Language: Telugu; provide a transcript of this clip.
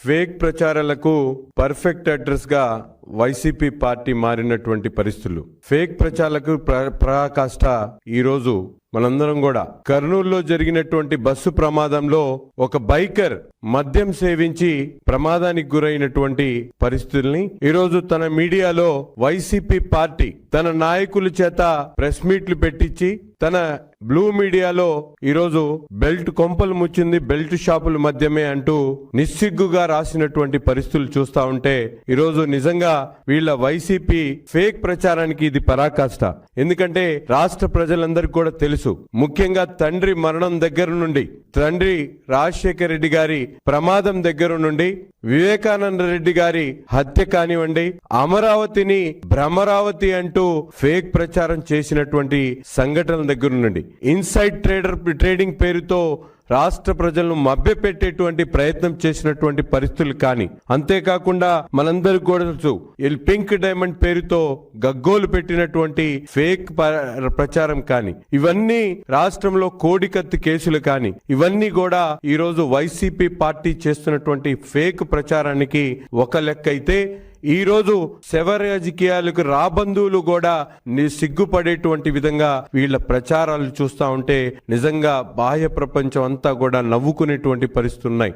ఫేక్ ప్రచారాలకు పర్ఫెక్ట్ అడ్రస్ గా వైసీపీ పార్టీ మారినటువంటి పరిస్థితులు. ఫేక్ ప్రచారాలకు పరాకాష్ట ఈరోజు మనందరం కూడా కర్నూలులో జరిగినటువంటి బస్సు ప్రమాదంలో ఒక బైకర్ మద్యం సేవించి ప్రమాదానికి గురైనటువంటి పరిస్థితుల్ని ఈరోజు తన మీడియాలో వైసీపీ పార్టీ తన నాయకుల చేత ప్రెస్ మీట్లు పెట్టించి తన బ్లూ మీడియాలో ఈరోజు బెల్ట్ కొంపలు ముచ్చింది, బెల్ట్ షాపుల మధ్యమే అంటూ నిస్సిగ్గుగా రాసినటువంటి పరిస్థితులు చూస్తా ఉంటే ఈరోజు నిజంగా వీళ్ళ వైసీపీ ఫేక్ ప్రచారానికి ఇది పరాకాష్ట. ఎందుకంటే రాష్ట్ర ప్రజలందరికీ కూడా తెలుసు, ముఖ్యంగా తండ్రి మరణం దగ్గర నుండి, తండ్రి రాజశేఖర రెడ్డి గారి ప్రమాదం దగ్గర నుండి, వివేకానంద రెడ్డి గారి హత్య కానివ్వండి, అమరావతిని భ్రమరావతి అంటూ ఫేక్ ప్రచారం చేసినటువంటి సంఘటనల దగ్గర నుండి, ఇన్సైడ్ ట్రేడింగ్ పేరుతో రాష్ట్ర ప్రజలను మభ్యపెట్టేటువంటి ప్రయత్నం చేసినటువంటి పరిస్థితులు కానీ, అంతేకాకుండా మనందరికి కూడా తెలుసు పింక్ డైమండ్ పేరుతో గగ్గోలు పెట్టినటువంటి ఫేక్ ప్రచారం కానీ, ఇవన్నీ రాష్ట్రంలో కోడికత్తి కేసులు కానీ, ఇవన్నీ కూడా ఈరోజు వైసీపీ పార్టీ చేస్తున్నటువంటి ఫేక్ ప్రచారానికి ఒక లెక్క అయితే, ఈ రోజు శవ రాజకీయాలకు రాబంధువులు కూడా సిగ్గుపడేటువంటి విధంగా వీళ్ళ ప్రచారాలు చూస్తా ఉంటే నిజంగా బాహ్య ప్రపంచం అంతా కూడా నవ్వుకునేటువంటి పరిస్థితులు ఉన్నాయి.